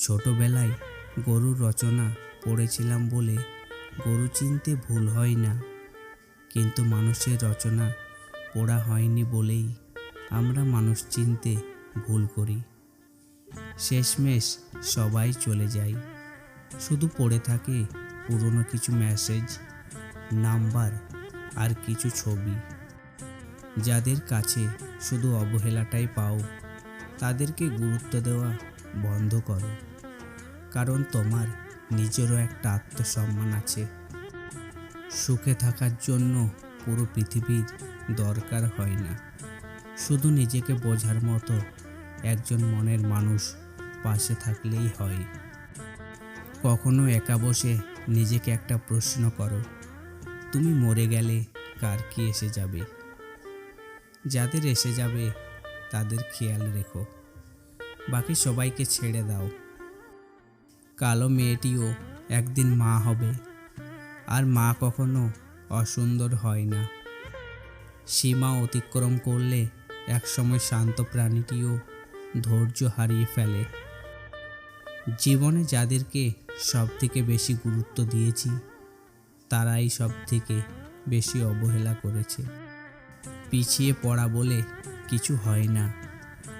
ছোটবেলায় গরুর রচনা পড়েছিলাম বলে গরু চিনতে ভুল হয় না, কিন্তু মানুষের রচনা পড়া হয়নি বলেই আমরা মানুষ চিনতে ভুল করি। শেষমেশ সবাই চলে যায়, শুধু পড়ে থাকে পুরনো কিছু মেসেজ, নাম্বার আর কিছু ছবি। যাদের কাছে শুধু অবহেলাটাই পাও, তাদেরকে গুরুত্ব দেওয়া বন্ধ করো, কারণ তোমার নিজেরও একটা আত্মসম্মান আছে। সুখে থাকার জন্য পুরো পৃথিবীর দরকার হয় না, শুধু নিজেকে বোঝার মতো একজন মনের মানুষ পাশে থাকলেই হয়। কখনো একা বসে নিজেকে একটা প্রশ্ন করো, তুমি মরে গেলে কার কি এসে যাবে? যাদের এসে যাবে তাদের খেয়াল রেখো, বাকি সবাইকে ছেড়ে দাও। কালো মেয়েটিও একদিন মা হবে, আর মা কখনো অসুন্দর হয় না। সীমা অতিক্রম করলে একসময় শান্ত প্রাণীটিও ধৈর্য হারিয়ে ফেলে। জীবনে যাদেরকে সবথেকে বেশি গুরুত্ব দিয়েছি, তারাই সবথেকে বেশি অবহেলা করেছে। পিছিয়ে পড়া বলে কিছু হয় না,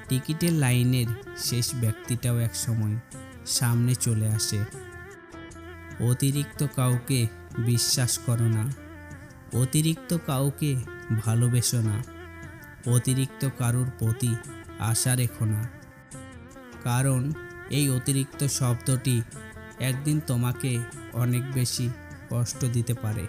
টিকিটের লাইনের শেষ ব্যক্তিটাও একসময় সামনে চলে আসে। অতিরিক্ত কাউকে বিশ্বাস করো না, অতিরিক্ত কাউকে ভালোবেসো না, অতিরিক্ত কারোর প্রতি আশা রেখো না, কারণ এই অতিরিক্ত শব্দটি একদিন তোমাকে অনেক বেশি কষ্ট দিতে পারে।